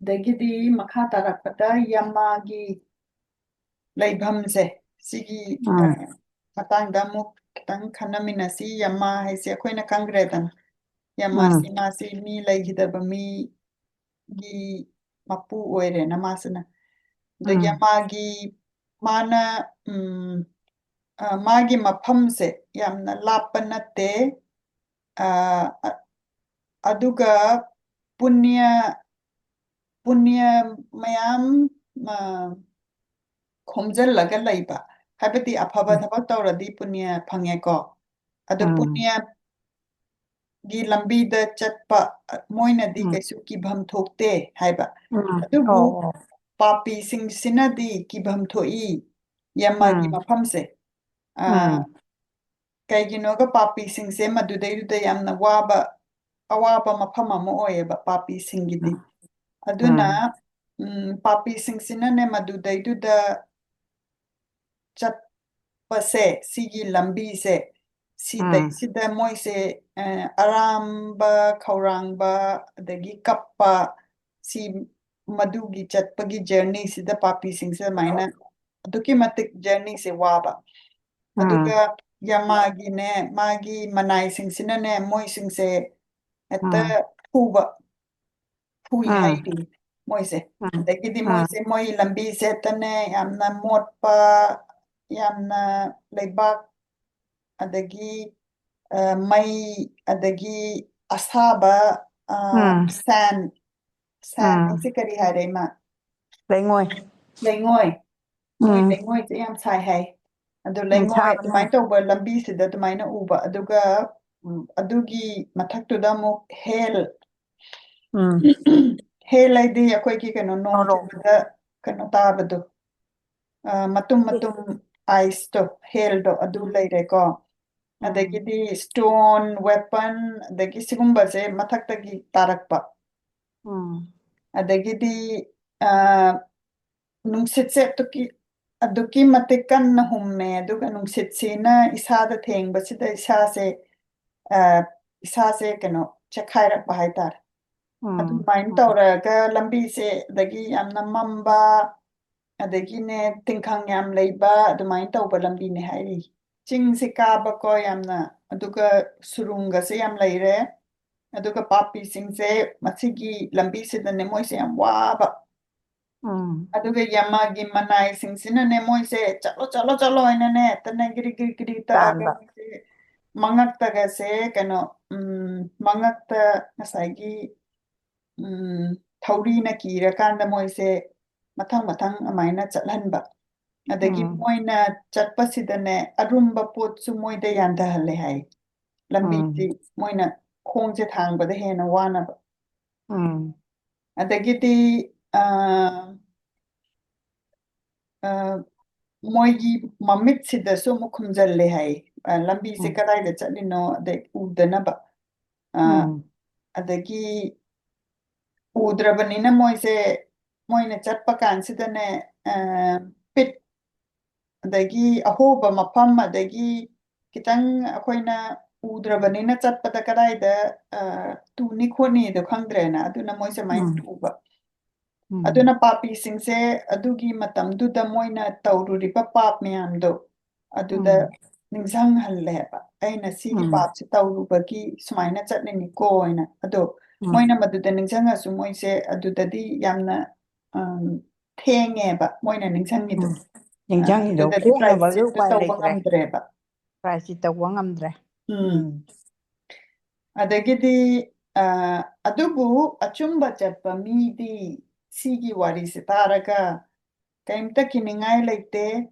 ꯑꯗꯒꯤꯗꯤ ꯃꯈꯥ ꯇꯥꯔꯛꯄꯗ ꯌꯥꯃꯥꯒꯤ ꯂꯩꯐꯝꯁꯦ ꯁꯤꯒꯤ ꯎꯝ ꯃꯇꯥꯡꯗ ꯑꯃꯨꯛ ꯈꯤꯇꯪ ꯈꯟꯅꯃꯤꯟꯅꯁꯤ ꯌꯥꯃꯥ ꯍꯥꯏꯁꯦ ꯑꯩꯈꯣꯏꯅ ꯈꯪꯈ꯭ꯔꯦꯗꯅ ꯌꯥꯃꯥꯁꯤ ꯎꯝ ꯃꯥꯁꯤ ꯃꯤ ꯂꯩꯈꯤꯗꯕ ꯃꯤꯒꯤ ꯃꯄꯨ ꯑꯣꯏꯔꯦꯅ ꯃꯥꯁꯤꯅ ꯑꯗꯒꯤ ꯎꯝ ꯃꯥꯅ ꯃꯥꯒꯤ ꯃꯐꯝꯁꯦ ꯌꯥꯝꯅ ꯂꯥꯞꯄ ꯅꯠꯇꯦ ꯑꯗꯨꯒ ꯄꯨꯅ꯭ꯌ ꯃꯌꯥꯝ ꯈꯣꯝꯖꯤꯜꯂꯒ ꯂꯩꯕ ꯍꯥꯏꯕꯗꯤ ꯑꯐꯕ ꯊꯕꯛ ꯇꯧꯔꯗꯤ ꯄꯨꯅ꯭ꯌ ꯐꯪꯉꯦꯀꯣ ꯑꯗꯣ ꯎꯝ ꯄꯨꯅ꯭ꯌꯒꯤ ꯂꯝꯕꯤꯗ ꯆꯠꯄ ꯃꯣꯏꯅꯗꯤ ꯎꯝ ꯀꯩꯁꯨ ꯀꯤꯐꯝ ꯊꯣꯛꯇꯦ ꯍꯥꯏꯕ ꯑꯣ ꯑꯗꯨꯕꯨ ꯑꯣ ꯄꯥꯄꯤꯁꯤꯡꯁꯤꯅꯗꯤ ꯀꯤꯐꯝ ꯊꯣꯛꯏ ꯌꯥꯃꯒꯤ ꯎꯝ ꯃꯐꯝꯁꯦ ꯎꯝ ꯀꯩꯒꯤꯅꯣꯒ ꯄꯥꯄꯤꯁꯤꯡꯁꯦ ꯃꯗꯨꯗꯩꯗꯨꯗ ꯌꯥꯝꯅ ꯑꯋꯥꯕ ꯃꯐꯝ ꯑꯃ ꯑꯣꯏꯌꯦꯕ ꯄꯥꯄꯤꯁꯤꯡꯒꯤꯗꯤ ꯑꯗꯨꯅ ꯎꯝ ꯄꯥꯄꯤꯁꯤꯡꯁꯤꯅꯅꯦ ꯃꯗꯨꯗꯩꯗꯨꯗ ꯆꯠꯄꯁꯦ ꯁꯤꯒꯤ ꯂꯝꯕꯤꯁꯦ ꯎꯝ ꯁꯤꯗꯩꯁꯤꯗ ꯃꯣꯏꯁꯦ ꯑꯔꯥꯝꯕ ꯈꯧꯔꯥꯡꯕ ꯑꯗꯒꯤ ꯀꯞꯄ ꯁꯤ ꯃꯗꯨꯒꯤ ꯆꯠꯄꯒꯤ ꯖꯔꯅꯤꯁꯤꯗ ꯄꯥꯄꯤꯁꯤꯡꯁꯦ ꯑꯗꯨꯃꯥꯏꯅ ꯑꯗꯨꯛꯀꯤ ꯃꯇꯤꯛ ꯖꯔꯅꯤꯁꯦ ꯋꯥꯕ ꯑꯗꯨꯒ ꯎꯝ ꯌꯥꯃꯥꯒꯤꯅꯦ ꯃꯥꯒꯤ ꯃꯅꯥꯏꯁꯤꯡꯁꯤꯅꯅꯦ ꯃꯣꯏꯁꯤꯡꯁꯦ ꯍꯦꯛꯇ ꯎꯝ ꯐꯨꯏ ꯎꯝ ꯍꯥꯏꯔꯤ ꯃꯣꯏꯁꯦ ꯎꯝ ꯑꯗꯒꯤꯗꯤ ꯎꯝ ꯃꯣꯏꯁꯦ ꯃꯣꯏ ꯂꯝꯕꯤ ꯁꯦꯠꯇꯅꯦ ꯌꯥꯝꯅ ꯃꯣꯠꯄ ꯌꯥꯝꯅ ꯂꯩꯕꯥꯛ ꯑꯗꯒꯤ ꯃꯩ ꯑꯗꯒꯤ ꯑꯁꯥꯕ ꯎꯝ ꯁꯦꯟ ꯎꯝ ꯍꯥꯏꯁꯦ ꯀꯔꯤ ꯍꯥꯏꯔꯦ ꯏꯃꯥ ꯂꯩꯉꯣꯏ ꯂꯩꯉꯣꯏ ꯃꯣꯏ ꯎꯝ ꯂꯩꯉꯣꯏꯁꯦ ꯌꯥꯝ ꯁꯥꯏ ꯍꯥꯏ ꯑꯗꯨ ꯂꯩꯉꯣꯏ ꯁꯥꯕꯅꯦ ꯑꯗꯨꯃꯥꯏꯅ ꯇꯧꯕ ꯂꯝꯕꯤꯁꯤꯗ ꯑꯗꯨꯃꯥꯏꯅ ꯎꯕ ꯑꯗꯨꯒ ꯑꯗꯨꯒꯤ ꯃꯊꯛꯇꯨꯗ ꯑꯃꯨꯛ ꯎꯝ ꯍꯦꯜ ꯍꯥꯏꯗꯤ ꯑꯩꯈꯣꯏꯒꯤ ꯀꯩꯅꯣ ꯅꯣꯡ ꯑꯧꯔꯣ ꯆꯨꯕꯗ ꯀꯩꯅꯣ ꯇꯥꯕꯗꯣ ꯃꯇꯨꯝ ꯃꯇꯨꯝ ꯑꯥꯏꯁꯇꯣ ꯍꯦꯜꯗꯣ ꯑꯗꯨ ꯂꯩꯔꯦꯀꯣ ꯎꯝ ꯑꯗꯒꯤꯗꯤ ꯏꯁꯇꯣꯟ ꯋꯦꯄꯟ ꯑꯗꯒꯤ ꯁꯤꯒꯨꯝꯕꯁꯦ ꯃꯊꯛꯇꯒꯤ ꯇꯥꯔꯛꯄ ꯎꯝ ꯑꯗꯒꯤꯗꯤ ꯅꯨꯡꯁꯤꯠꯁꯦ ꯑꯗꯨꯛꯀꯤ ꯃꯇꯤꯛ ꯀꯟꯅ ꯍꯨꯝꯃꯦ ꯑꯗꯨꯒ ꯅꯨꯡꯁꯤꯠꯁꯤꯅ ꯏꯁꯥꯗ ꯊꯦꯡꯕꯁꯤꯗ ꯏꯁꯥꯁꯦ ꯀꯩꯅꯣ ꯆꯦꯛꯈꯥꯏꯔꯛꯄ ꯍꯥꯏꯇꯥꯔꯦ ꯎꯝ ꯑꯗꯨꯃꯥꯏꯅ ꯇꯧꯔꯒ ꯂꯝꯕꯤꯁꯦ ꯑꯗꯒꯤ ꯌꯥꯝꯅ ꯃꯝꯕ ꯑꯗꯒꯤꯅꯦ ꯇꯤꯡꯈꯪ ꯌꯥꯝ ꯂꯩꯕ ꯑꯗꯨꯃꯥꯏꯅ ꯇꯧꯕ ꯂꯝꯕꯤꯅꯦ ꯍꯥꯏꯔꯤ ꯆꯤꯡꯁꯦ ꯀꯥꯕꯀꯣ ꯌꯥꯝꯅ ꯑꯗꯨꯒ ꯁꯨꯔꯨꯡꯒꯁꯦ ꯌꯥꯝ ꯂꯩꯔꯦ ꯑꯗꯨꯒ ꯄꯥꯄꯤꯁꯤꯡꯁꯦ ꯃꯁꯤꯒꯤ ꯂꯝꯕꯤꯁꯤꯗꯅꯦ ꯃꯣꯏꯁꯦ ꯌꯥꯝ ꯋꯥꯕ ꯎꯝ ꯑꯗꯨꯒ ꯌꯥꯃꯥꯒꯤ ꯃꯅꯥꯏꯁꯤꯡꯁꯤꯅꯅꯦ ꯃꯣꯏꯁꯦ ꯆꯠꯂꯣ ꯆꯠꯂꯣ ꯆꯠꯂꯣ ꯍꯥꯏꯅꯅꯦ ꯍꯦꯛꯇꯅꯦ ꯒꯤꯔꯤ ꯒꯤꯔꯤ ꯒꯤꯔꯤ ꯇꯛꯑꯒ ꯇꯥꯟꯕ ꯃꯣꯏꯁꯦ ꯃꯉꯛꯇꯒꯁꯦ ꯀꯩꯅꯣ ꯃꯉꯛꯇ ꯉꯁꯥꯏꯒꯤ ꯊꯧꯔꯤꯅ ꯀꯤꯔꯀꯥꯟꯗ ꯃꯣꯏꯁꯦ ꯃꯊꯪ ꯃꯊꯪ ꯑꯗꯨꯃꯥꯏꯅ ꯆꯠꯍꯟꯕ ꯑꯗꯒꯤ ꯎꯝ ꯃꯣꯏꯅ ꯆꯠꯄꯁꯤꯗꯅꯦ ꯑꯔꯨꯝꯕ ꯄꯣꯠꯁꯨ ꯃꯣꯏꯗ ꯌꯥꯟꯊꯍꯜꯂꯦ ꯍꯥꯏ ꯂꯝꯕꯤꯁꯤ ꯎꯝ ꯃꯣꯏꯅ ꯈꯣꯡꯁꯦ ꯊꯥꯡꯕꯗ ꯍꯦꯟꯅ ꯋꯥꯅꯕ ꯎꯝ ꯑꯗꯒꯤꯗꯤ ꯃꯣꯏꯒꯤ ꯃꯃꯤꯠꯁꯤꯗꯁꯨ ꯑꯃꯨꯛ ꯈꯨꯝꯖꯤꯜꯂꯦ ꯍꯥꯏ ꯂꯝꯕꯤꯁꯦ ꯎꯝ ꯀꯗꯥꯏꯗ ꯆꯠꯂꯤꯅꯣ ꯑꯗꯩ ꯎꯗꯅꯕ ꯎꯝ ꯑꯗꯒꯤ ꯎꯗ꯭ꯔꯕꯅꯤꯅ ꯃꯣꯏꯅ ꯆꯠꯄ ꯀꯥꯟꯁꯤꯗꯅꯦ ꯄꯤꯠ ꯑꯗꯒꯤ ꯑꯍꯣꯕ ꯃꯐꯝ ꯑꯗꯒꯤ ꯈꯤꯇꯪ ꯑꯩꯈꯣꯏꯅ ꯎꯗ꯭ꯔꯕꯅꯤꯅ ꯆꯠꯄꯗ ꯀꯗꯥꯏꯗ ꯇꯨꯅꯤ ꯈꯣꯠꯅꯤꯗꯣ ꯈꯪꯗ꯭ꯔꯦꯅ ꯑꯗꯨꯅ ꯃꯣꯏ ꯁꯨꯃꯥꯏꯅ ꯎꯝ ꯇꯨꯕ ꯎꯝ ꯑꯗꯨꯅ ꯄꯥꯄꯤꯁꯤꯡꯁꯦ ꯑꯗꯨꯒꯤ ꯃꯇꯝꯗꯨꯗ ꯃꯣꯏꯅ ꯇꯧꯔꯨꯔꯤꯕ ꯄꯥꯞ ꯃꯌꯥꯝꯗꯣ ꯑꯗꯨꯗ ꯎꯝ ꯅꯤꯡꯁꯤꯡꯍꯜꯂꯦꯕ ꯑꯩꯅ ꯁꯤꯒꯤ ꯎꯝ ꯄꯥꯞꯁꯦ ꯇꯧꯔꯨꯕꯒꯤ ꯁꯨꯃꯥꯏꯅ ꯆꯠꯂꯤꯅꯤꯀꯣ ꯍꯥꯏꯅ ꯑꯗꯣ ꯎꯝ ꯃꯣꯏꯅ ꯃꯗꯨꯗ ꯅꯤꯡꯁꯤꯡꯉꯁꯨ ꯃꯣꯏꯁꯦ ꯑꯗꯨꯗꯗꯤ ꯌꯥꯝꯅ ꯊꯦꯡꯉꯦꯕ ꯃꯣꯏꯅ ꯅꯤꯡꯁꯤꯡꯉꯤꯗꯣ ꯅꯤꯡꯁꯤꯡꯉꯤꯗꯣ ꯑꯗꯨꯗꯗꯤ ꯀꯣꯛꯅꯕꯒꯤ ꯄ꯭ꯔꯥꯏꯆꯤꯠꯇꯨ ꯎꯄꯥꯏ ꯇꯧꯕ ꯂꯩꯇ꯭ꯔꯦ ꯉꯝꯗ꯭ꯔꯦꯕ ꯄ꯭ꯔꯥꯏꯁꯤ ꯇꯧꯕ ꯉꯝꯗ꯭ꯔꯦ ꯎꯝ ꯑꯗꯒꯤꯗꯤ ꯑꯗꯨꯕꯨ ꯑꯆꯨꯝꯕ ꯆꯠꯄ ꯃꯤꯗꯤ ꯁꯤꯒꯤ ꯋꯥꯔꯤꯁꯦ ꯇꯥꯔꯒ ꯀꯩꯝꯇ ꯀꯤꯅꯤꯡꯉꯥꯏ ꯂꯩꯇꯦ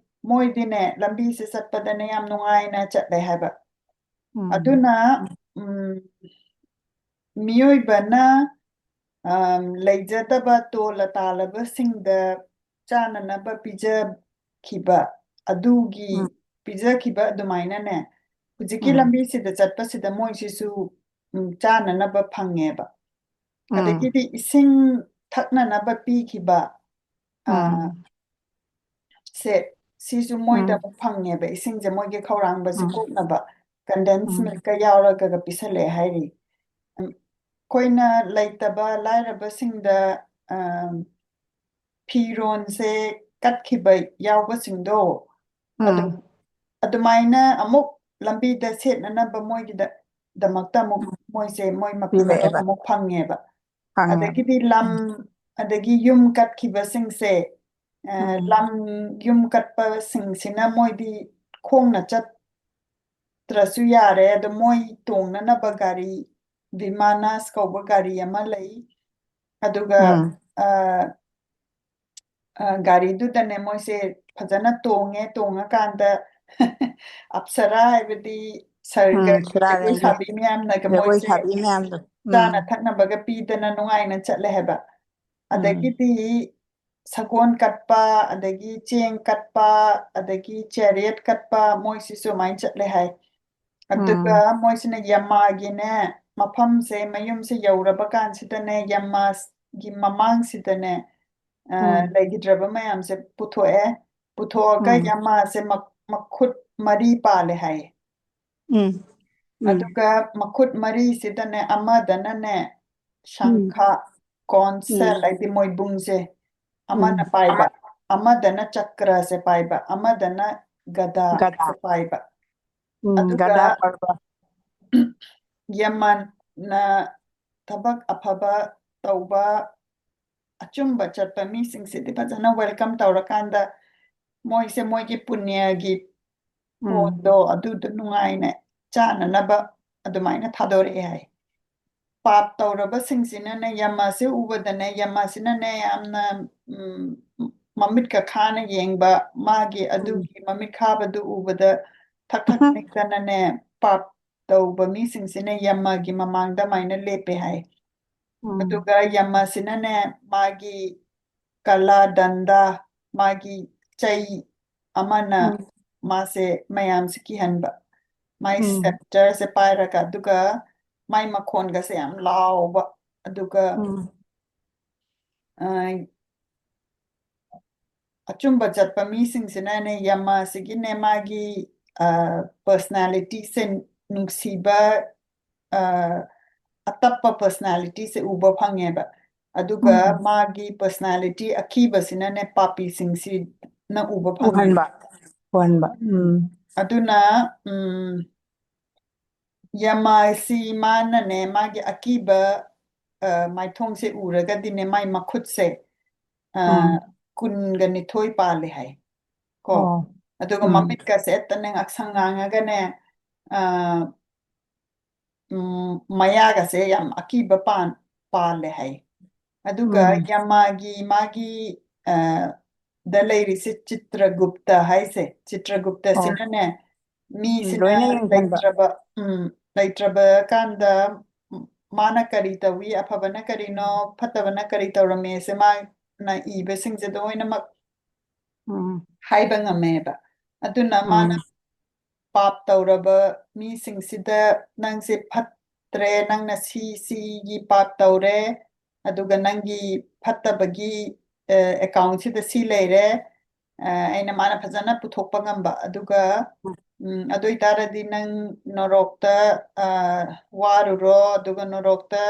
ꯃꯣꯏꯗꯤꯅꯦ ꯂꯝꯕꯤꯁꯦ ꯆꯠꯄꯗꯅꯦ ꯌꯥꯝ ꯅꯨꯡꯉꯥꯏꯅ ꯆꯠꯂꯦ ꯍꯥꯏꯕ ꯎꯝ ꯑꯗꯨꯅ ꯃꯤꯑꯣꯏꯕꯅ ꯂꯩꯖꯗꯕ ꯇꯣꯜꯂ ꯇꯥꯜꯂꯕꯁꯤꯡꯗ ꯆꯥꯅꯅꯕ ꯄꯤꯖꯈꯤꯕ ꯑꯗꯨꯒꯤ ꯎꯝ ꯄꯤꯖꯈꯤꯕ ꯑꯗꯨꯃꯥꯏꯅꯅꯦ ꯍꯧꯖꯤꯛꯀꯤ ꯎꯝ ꯂꯝꯕꯤꯁꯤꯗ ꯆꯠꯄꯁꯤꯗ ꯃꯣꯏꯁꯤꯁꯨ ꯆꯥꯅꯅꯕ ꯐꯪꯉꯦꯕ ꯎꯝ ꯑꯗꯒꯤꯗꯤ ꯏꯁꯤꯡ ꯊꯛꯅꯅꯕ ꯄꯤꯈꯤꯕ ꯎꯝ ꯁꯤꯁꯨ ꯃꯣꯏꯗ ꯎꯝ ꯑꯃꯨꯛ ꯐꯪꯉꯦꯕ ꯏꯁꯤꯡꯁꯦ ꯃꯣꯏꯒꯤ ꯈꯧꯔꯥꯡꯕꯁꯦ ꯎꯝ ꯀꯣꯛꯅꯕ ꯀꯟꯗꯦꯟꯁ ꯎꯝ ꯃꯤꯜꯛꯀ ꯌꯥꯎꯔꯒ ꯄꯤꯁꯜꯂꯛꯑꯦ ꯍꯥꯏꯔꯤ ꯑꯩꯈꯣꯏꯅ ꯂꯩꯇꯕ ꯂꯥꯏꯔꯕꯁꯤꯡꯗ ꯐꯤꯔꯣꯟꯁꯦ ꯀꯠꯈꯤꯕ ꯌꯥꯎꯕꯁꯤꯡꯗꯣ ꯑꯗꯨ ꯎꯝ ꯑꯗꯨꯃꯥꯏꯅ ꯑꯃꯨꯛ ꯂꯝꯕꯤꯗ ꯁꯦꯠꯅꯅꯕ ꯃꯣꯏꯒꯤꯗꯃꯛꯇ ꯑꯃꯨꯛ ꯃꯣꯏꯁꯦ ꯃꯣꯏ ꯃꯄꯤ ꯃꯔꯣꯟ ꯄꯤꯔꯛꯑꯦꯕ ꯑꯃꯨꯛ ꯐꯪꯉꯦꯕ ꯐꯪꯉꯦ ꯑꯗꯒꯤꯗꯤ ꯂꯝ ꯑꯗꯒꯤ ꯌꯨꯝ ꯀꯠꯈꯤꯕꯁꯤꯡꯁꯦ ꯎꯝ ꯂꯝ ꯌꯨꯝ ꯀꯠꯄꯁꯤꯡꯁꯤꯅ ꯃꯣꯏꯗꯤ ꯈꯣꯡꯅ ꯆꯠꯇ꯭ꯔꯁꯨ ꯌꯥꯔꯦ ꯑꯗꯣ ꯃꯣꯏ ꯇꯣꯡꯅꯅꯕ ꯒꯥꯔꯤ ꯚꯤꯃꯥꯅꯥꯁ ꯀꯧꯕ ꯒꯥꯔꯤ ꯑꯃ ꯂꯩ ꯑꯗꯨꯒ ꯎꯝ ꯒꯥꯔꯤꯗꯨꯗꯅꯦ ꯃꯣꯏꯁꯦ ꯐꯖꯅ ꯇꯣꯡꯉꯀꯥꯟꯗ ꯑꯞꯁꯔꯥ ꯍꯥꯏꯕꯗꯤ ꯁꯔꯒꯔꯒꯤ ꯖꯒꯣꯏ ꯁꯨꯔꯥꯉꯩꯒꯤ ꯁꯥꯕꯤ ꯃꯌꯥꯝꯅꯒ ꯖꯒꯣꯏ ꯃꯣꯏꯁꯦ ꯁꯥꯕꯤ ꯃꯌꯥꯝꯗꯣ ꯆꯥꯅ ꯊꯛꯅꯕꯒ ꯄꯤꯗꯅ ꯅꯨꯡꯉꯥꯏꯅ ꯆꯠꯂꯦ ꯍꯥꯏꯕ ꯎꯝ ꯑꯗꯒꯤꯗꯤ ꯁꯒꯣꯜ ꯀꯠꯄ ꯑꯗꯒꯤ ꯆꯦꯡ ꯀꯠꯄ ꯑꯗꯒꯤ ꯆꯦꯔꯤꯌꯠ ꯀꯠꯄ ꯃꯣꯏꯁꯤꯁꯨ ꯑꯗꯨꯃꯥꯏꯅ ꯆꯠꯂꯦ ꯍꯥꯏ ꯑꯗꯨꯒ ꯎꯝ ꯃꯣꯏꯁꯤꯅ ꯌꯃꯥꯒꯤꯅꯦ ꯃꯐꯝꯁꯦ ꯃꯌꯨꯝꯁꯦ ꯌꯧꯔꯕ ꯀꯥꯟꯁꯤꯗꯅꯦ ꯌꯃꯥꯒꯤ ꯃꯃꯥꯡꯁꯤꯗꯅꯦ ꯎꯝ ꯂꯩꯈꯤꯗ꯭ꯔꯕ ꯃꯌꯥꯝꯁꯦ ꯄꯨꯊꯣꯛꯑꯒ ꯎꯝ ꯌꯃꯥꯁꯦ ꯃꯈꯨꯠ ꯃꯔꯤ ꯄꯥꯜꯂꯦ ꯍꯥꯏꯌꯦ ꯎꯝ ꯎꯝ ꯑꯗꯨꯒ ꯃꯈꯨꯠ ꯃꯔꯤꯁꯤꯗꯅꯦ ꯑꯃꯗꯅꯅꯦ ꯎꯝ ꯁꯪꯈꯥ ꯀꯣꯟꯁꯦꯜ ꯎꯝ ꯍꯥꯏꯗꯤ ꯃꯣꯏꯕꯨꯡꯁꯦ ꯑꯃꯅ ꯎꯝ ꯄꯥꯏꯕ ꯑꯃꯗꯅ ꯆꯀ꯭ꯔꯁꯦ ꯄꯥꯏꯕ ꯑꯃꯗꯅ ꯒꯗꯥ ꯒꯗꯥꯁꯦ ꯄꯥꯏꯕ ꯑꯗꯨꯒ ꯒꯗꯥ ꯄꯔꯕ ꯌꯃꯟꯅ ꯊꯕꯛ ꯑꯐꯕ ꯇꯧꯕ ꯑꯆꯨꯝꯕ ꯆꯠꯄ ꯃꯤꯁꯤꯡꯁꯤꯗꯤ ꯐꯖꯅ ꯋꯦꯜꯀꯝ ꯇꯧꯔꯀꯥꯟꯗ ꯃꯣꯏꯁꯦ ꯃꯣꯏꯒꯤ ꯄꯨꯅ꯭ꯌꯒꯤ ꯎꯝ ꯄꯣꯠꯇꯣ ꯑꯗꯨꯗꯣ ꯅꯨꯡꯉꯥꯏꯅ ꯆꯥꯅꯅꯕ ꯑꯗꯨꯃꯥꯏꯅ ꯊꯥꯗꯣꯔꯛꯑꯦ ꯍꯥꯏ ꯄꯥꯞ ꯇꯧꯔꯕꯁꯤꯡꯁꯤꯅꯅꯦ ꯌꯃꯁꯦ ꯎꯕꯗꯅꯦ ꯌꯃꯁꯤꯅꯅꯦ ꯌꯥꯝꯅ ꯃꯃꯤꯠꯀ ꯈꯥꯅ ꯌꯦꯡꯕ ꯃꯥꯒꯤ ꯎꯝ ꯑꯗꯨꯒꯤ ꯃꯃꯤꯠ ꯈꯥꯕꯗꯨ ꯎꯕꯗ ꯊꯛ ꯊꯛ ꯅꯤꯛꯇꯅꯅꯦ ꯄꯥꯞ ꯇꯧꯕ ꯃꯤꯁꯤꯡꯁꯤꯅ ꯌꯃꯒꯤ ꯃꯃꯥꯡꯗ ꯑꯗꯨꯃꯥꯏꯅ ꯂꯦꯞꯄꯦ ꯍꯥꯏ ꯎꯝ ꯑꯗꯨꯒ ꯌꯃꯁꯤꯅꯅꯦ ꯃꯥꯒꯤ ꯀꯂꯥ ꯗꯟꯗꯥ ꯃꯥꯒꯤ ꯆꯩ ꯑꯃꯅ ꯎꯝ ꯃꯥꯁꯦ ꯃꯌꯥꯝꯁꯦ ꯀꯤꯍꯟꯕ ꯃꯥꯏ ꯎꯝ ꯁꯦꯞꯇꯔꯁꯦ ꯄꯥꯏꯔꯒ ꯑꯗꯨꯒ ꯃꯥꯏ ꯃꯈꯣꯟꯒꯁꯦ ꯌꯥꯝ ꯂꯥꯎꯕ ꯑꯗꯨꯒ ꯎꯝ ꯑꯆꯨꯝꯕ ꯆꯠꯄ ꯃꯤꯁꯤꯡꯁꯤꯅꯅꯦ ꯌꯃꯁꯤꯒꯤꯅꯦ ꯃꯥꯒꯤ ꯄꯔꯁꯅꯦꯂꯤꯇꯤꯁꯦ ꯅꯨꯡꯁꯤꯕ ꯑꯇꯞꯄ ꯄꯔꯁꯅꯦꯂꯤꯇꯤꯁꯦ ꯎꯕ ꯐꯪꯉꯦꯕ ꯑꯗꯨꯒ ꯎꯝ ꯃꯥꯒꯤ ꯄꯔꯁꯅꯦꯂꯤꯇꯤ ꯑꯀꯤꯕꯁꯤꯅꯅꯦ ꯄꯥꯄꯤꯁꯤꯡꯁꯤꯅ ꯎꯕ ꯐꯪꯉꯦꯕ ꯎꯍꯟꯕ ꯎꯍꯟꯕ ꯑꯗꯨꯅ ꯌꯃꯁꯤ ꯃꯥꯅꯅꯦ ꯃꯥꯒꯤ ꯑꯀꯤꯕ ꯃꯥꯏꯊꯣꯡꯁꯦ ꯎꯔꯒꯗꯤꯅꯦ ꯃꯥꯏ ꯃꯈꯨꯠꯁꯦ ꯎꯝ ꯀꯨꯟꯒ ꯅꯤꯊꯣꯏ ꯄꯥꯜꯂꯦ ꯍꯥꯏ ꯀꯣ ꯑꯣ ꯑꯗꯨꯒ ꯎꯝ ꯃꯃꯤꯠꯀꯁꯦ ꯍꯦꯛꯇꯅꯦ ꯉꯥꯛꯁꯪ ꯉꯥꯡꯉꯒꯅꯦ ꯃꯌꯥꯒꯁꯦ ꯌꯥꯝ ꯑꯀꯤꯕ ꯄꯥꯜꯂꯦ ꯍꯥꯏ ꯑꯗꯨꯒ ꯎꯝ ꯌꯃꯥꯒꯤ ꯃꯥꯒꯤ ꯗ ꯂꯩꯔꯤꯁꯦ ꯆꯤꯇ꯭ꯔꯒꯨꯞꯇ ꯍꯥꯏꯁꯦ ꯆꯤꯇ꯭ꯔꯒꯨꯞꯇ ꯑꯣ ꯁꯤꯅꯅꯦ ꯃꯤꯁꯤꯅ ꯂꯣꯏꯅ ꯌꯦꯡꯁꯤꯟꯕ ꯂꯩꯇ꯭ꯔꯕ ꯂꯩꯇ꯭ꯔꯕ ꯀꯥꯟꯗ ꯃꯥꯅ ꯀꯔꯤ ꯇꯧꯏ ꯑꯐꯕꯅ ꯀꯔꯤꯅꯣ ꯐꯠꯇꯕꯅ ꯀꯔꯤ ꯇꯧꯔꯝꯃꯦꯁꯦ ꯃꯥꯅ ꯏꯕꯁꯤꯡꯁꯦ ꯂꯣꯏꯅꯃꯛ ꯎꯝ ꯍꯥꯏꯕ ꯉꯝꯃꯦꯕ ꯑꯗꯨꯅ ꯃꯥꯅ ꯎꯝ ꯄꯥꯞ ꯇꯧꯔꯕ ꯃꯤꯁꯤꯡꯁꯤꯗ ꯅꯪꯁꯦ ꯐꯠꯇ꯭ꯔꯦ ꯅꯪꯅ ꯁꯤꯒꯤ ꯄꯥꯞ ꯇꯧꯔꯦ ꯑꯗꯨꯒ ꯅꯪꯒꯤ ꯐꯠꯇꯕꯒꯤ ꯑꯦꯀꯥꯎꯟꯁꯤꯗ ꯁꯤ ꯂꯩꯔꯦ ꯑꯩꯅ ꯃꯥꯅ ꯐꯖꯅ ꯄꯨꯊꯣꯛꯄ ꯉꯝꯕ ꯑꯗꯨꯒ ꯑꯗꯨ ꯑꯣꯏꯇꯥꯔꯗꯤ ꯅꯪ ꯅꯣꯔꯣꯛꯇ ꯋꯥꯔꯨꯔꯣ ꯑꯗꯨꯒ ꯅꯣꯔꯣꯛꯇ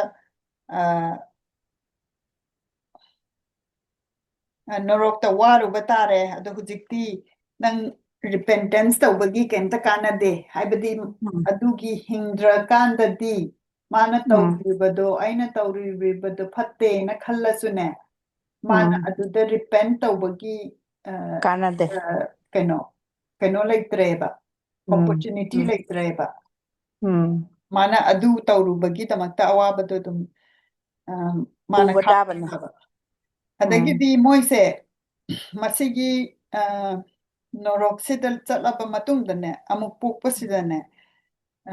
ꯅꯣꯔꯣꯛꯇ ꯋꯥꯔꯨꯕ ꯇꯥꯔꯦ ꯑꯗꯣ ꯍꯧꯖꯤꯛꯇꯤ ꯅꯪ ꯔꯤꯄꯦꯟꯇꯦꯟꯁ ꯇꯧꯕꯒꯤ ꯀꯩꯝꯇ ꯀꯥꯟꯅꯗꯦ ꯍꯥꯏꯕꯗꯤ ꯎꯝ ꯑꯗꯨꯒꯤ ꯍꯤꯡꯗ꯭ꯔꯀꯥꯟꯗꯗꯤ ꯃꯥꯅ ꯎꯝ ꯇꯧꯔꯤꯕꯗꯣ ꯑꯩꯅ ꯇꯧꯔꯤꯕꯗꯣ ꯐꯠꯇꯦꯅ ꯈꯜꯂꯁꯨꯅꯦ ꯃꯥꯅ ꯎꯝ ꯑꯗꯨꯗ ꯔꯤꯄꯦꯟ ꯇꯧꯕꯒꯤ ꯀꯥꯟꯅꯗꯦ ꯀꯩꯅꯣ ꯂꯩꯇ꯭ꯔꯦꯕ ꯎꯝ ꯑꯣꯄꯣꯔꯆꯨꯅꯤꯇꯤ ꯎꯝ ꯂꯩꯇ꯭ꯔꯦꯕ ꯎꯝ ꯃꯥꯅ ꯑꯗꯨ ꯇꯧꯔꯨꯕꯒꯤꯗꯃꯛꯇ ꯑꯋꯥꯕꯗꯣ ꯑꯗꯨꯝ ꯃꯥꯅ ꯄꯨꯕ ꯇꯥꯕꯅꯤ ꯈꯥꯕ ꯎꯝ ꯑꯗꯒꯤꯗꯤ ꯃꯣꯏꯁꯦ ꯃꯁꯤꯒꯤ ꯅꯣꯔꯣꯛꯁꯤꯗ ꯆꯠꯂꯕ ꯃꯇꯨꯡꯗꯅꯦ ꯑꯃꯨꯛ ꯄꯣꯛꯄꯁꯤꯗꯅꯦ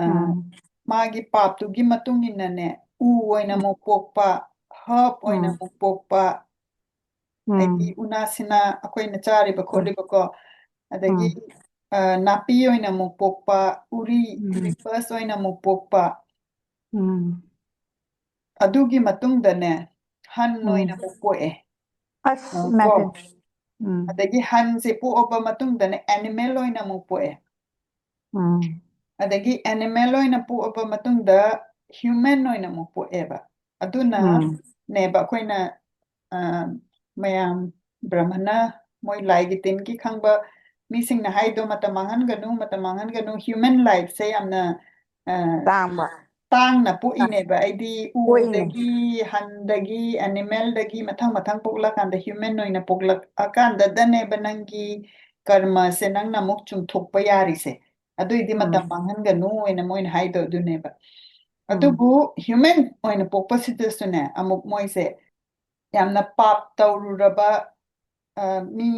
ꯎꯝ ꯃꯥꯒꯤ ꯄꯥꯞꯇꯨꯒꯤ ꯃꯇꯨꯡ ꯏꯟꯅꯅꯦ ꯎ ꯑꯣꯏꯅ ꯎꯝ ꯑꯃꯨꯛ ꯄꯣꯛꯄ ꯍꯞ ꯑꯣꯏꯅ ꯎꯝ ꯑꯃꯨꯛ ꯄꯣꯛꯄ ꯍꯥꯏꯗꯤ ꯎꯝ ꯎꯅꯥꯁꯤꯅ ꯑꯩꯈꯣꯏꯅ ꯆꯥꯔꯤꯕ ꯎꯝ ꯈꯣꯠꯂꯤꯕꯀꯣ ꯑꯗꯒꯤ ꯎꯝ ꯅꯥꯄꯤ ꯑꯣꯏꯅ ꯑꯃꯨꯛ ꯄꯣꯛꯄ ꯎꯔꯤ ꯎꯝ ꯔꯤꯄꯁ ꯑꯣꯏꯅ ꯑꯃꯨꯛ ꯄꯣꯛꯄ ꯎꯝ ꯑꯗꯨꯒꯤ ꯃꯇꯨꯡꯗꯅꯦ ꯍꯟ ꯎꯝ ꯑꯣꯏꯅ ꯑꯃꯨꯛ ꯄꯣꯛꯑꯦ ꯑꯁ ꯀꯣ ꯏꯃꯥꯏꯄꯦꯝꯃ ꯎꯝ ꯑꯗꯒꯤ ꯍꯟꯁꯦ ꯄꯣꯛꯑꯕ ꯃꯇꯨꯡꯗꯅꯦ ꯑꯦꯅꯤꯃꯦꯜ ꯑꯣꯏꯅ ꯑꯃꯨꯛ ꯄꯣꯛꯑꯦ ꯎꯝ ꯑꯗꯒꯤ ꯑꯦꯅꯤꯃꯦꯜ ꯑꯣꯏꯅ ꯄꯣꯛꯑꯕ ꯃꯇꯨꯡꯗ ꯍ꯭ꯌꯨꯃꯦꯟ ꯑꯣꯏꯅ ꯑꯃꯨꯛ ꯄꯣꯛꯑꯦꯕ ꯎꯝ ꯑꯗꯨꯅꯅꯦꯕ ꯑꯩꯈꯣꯏꯅ ꯃꯌꯥꯝ ꯕ꯭ꯔꯍꯃꯅ ꯃꯣꯏ ꯂꯥꯏꯒꯤ ꯇꯤꯟꯒꯤ ꯈꯪꯕ ꯃꯤꯁꯤꯡꯅ ꯍꯥꯏꯗꯣ ꯃꯇꯝ ꯃꯥꯡꯍꯟꯒꯅꯨ ꯍ꯭ꯌꯨꯃꯦꯟ ꯂꯥꯏꯐꯁꯦ ꯌꯥꯝꯅ ꯇꯥꯡꯕ ꯇꯥꯡꯅ ꯑ ꯄꯣꯛꯏꯅꯦꯕ ꯑꯩꯗꯤ ꯄꯣꯛꯏꯅꯦ ꯎꯗꯒꯤ ꯍꯟꯗꯒꯤ ꯑꯦꯅꯤꯃꯦꯜꯗꯒꯤ ꯃꯊꯪ ꯃꯊꯪ ꯄꯣꯛꯂꯀꯥꯟꯗ ꯍ꯭ꯌꯨꯃꯦꯟ ꯑꯣꯏꯅ ꯄꯣꯛꯂꯛꯑꯀꯥꯟꯗꯗꯅꯦꯕ ꯅꯪꯒꯤ ꯀꯔꯃꯁꯦ ꯅꯪꯅ ꯑꯃꯨꯛ ꯆꯨꯝꯊꯣꯛꯄ ꯌꯥꯔꯤꯁꯦ ꯑꯗꯨꯏꯗꯤ ꯃꯇꯝ ꯎꯝ ꯃꯥꯡꯍꯟꯒꯅꯨ ꯑꯣꯏꯅ ꯃꯣꯏꯅ ꯍꯥꯏꯗꯣ ꯑꯗꯨꯅꯦꯕ ꯎꯝ ꯑꯗꯨꯕꯨ ꯍ꯭ꯌꯨꯃꯦꯟ ꯑꯣꯏꯅ ꯄꯣꯛꯄꯁꯤꯗꯁꯨꯅꯦ ꯑꯃꯨꯛ ꯃꯣꯏꯁꯦ ꯌꯥꯝꯅ ꯄꯥꯞ ꯇꯧꯔꯨꯔꯕ ꯃꯤ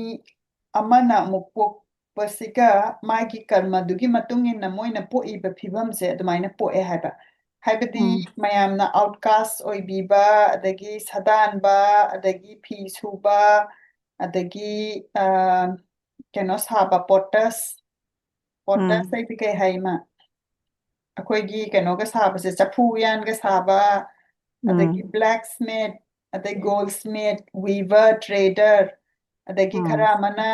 ꯑꯃꯅ ꯑꯃꯨꯛ ꯄꯣꯛꯄꯁꯤꯒ ꯃꯥꯒꯤ ꯀꯔꯃꯗꯨꯒꯤ ꯃꯇꯨꯡ ꯏꯟꯅ ꯃꯣꯏꯅ ꯄꯣꯛꯏꯕ ꯐꯤꯕꯝꯁꯦ ꯑꯗꯨꯃꯥꯏꯅ ꯄꯣꯛꯑꯦ ꯍꯥꯏꯕ ꯍꯥꯏꯕꯗꯤ ꯎꯝ ꯃꯌꯥꯝꯅ ꯑꯥꯎꯠꯀꯥꯁ ꯑꯣꯏꯕꯤꯕ ꯑꯗꯒꯤ ꯁꯥꯗꯥꯟꯕ ꯑꯗꯒꯤ ꯐꯤ ꯁꯨꯕ ꯑꯗꯒꯤ ꯀꯩꯅꯣ ꯁꯥꯕ ꯄꯣꯇꯁ ꯎꯝ ꯍꯥꯏꯗꯤ ꯀꯩ ꯍꯥꯏꯃ ꯑꯩꯈꯣꯏꯒꯤ ꯀꯩꯅꯣꯒ ꯁꯥꯕꯁꯦ ꯆꯐꯨ ꯎꯌꯥꯟꯒ ꯁꯥꯕ ꯑꯗꯒꯤ ꯎꯝ ꯕ꯭ꯂꯦꯛ ꯁ꯭ꯃꯤꯠ ꯑꯗꯩ ꯒꯣꯜ ꯁ꯭ꯃꯤꯠ ꯋꯤꯚꯔ ꯇ꯭ꯔꯦꯗꯔ ꯑꯗꯒꯤ ꯈꯔ ꯎꯝ ꯑꯃꯅ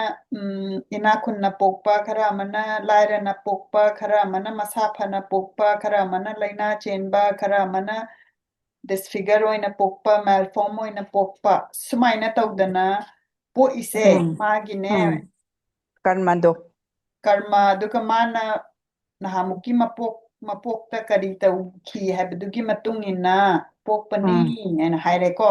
ꯏꯅꯥꯛ ꯈꯨꯟꯅ ꯄꯣꯛꯄ ꯈꯔ ꯑꯃꯅ ꯂꯥꯏꯔꯅ ꯄꯣꯛꯄ ꯈꯔ ꯑꯃꯅ ꯃꯁꯥ ꯐꯅ ꯄꯣꯛꯄ ꯈꯔ ꯑꯃꯅ ꯂꯩꯅꯥ ꯆꯦꯟꯕ ꯈꯔ ꯑꯃꯅ ꯗꯤꯁꯐꯤꯒꯔ ꯑꯣꯏꯅ ꯄꯣꯛꯄ ꯃꯦꯜꯐꯣꯝ ꯑꯣꯏꯅ ꯄꯣꯛꯄ ꯁꯨꯃꯥꯏꯅ ꯇꯧꯗꯅ ꯄꯣꯛꯏꯁꯦ ꯃꯥꯒꯤꯅꯦ ꯀꯔꯃꯗꯣ ꯀꯔꯃ ꯑꯗꯨꯒ ꯃꯥꯅ ꯅꯍꯥꯟꯃꯨꯛꯀꯤ ꯃꯄꯣꯛꯇ ꯀꯔꯤ ꯇꯧꯈꯤ ꯍꯥꯏꯕꯗꯨꯒꯤ ꯃꯇꯨꯡ ꯏꯟꯅ ꯄꯣꯛꯄꯅꯤ ꯎꯝ ꯍꯥꯏꯅ ꯍꯥꯏꯔꯦꯀꯣ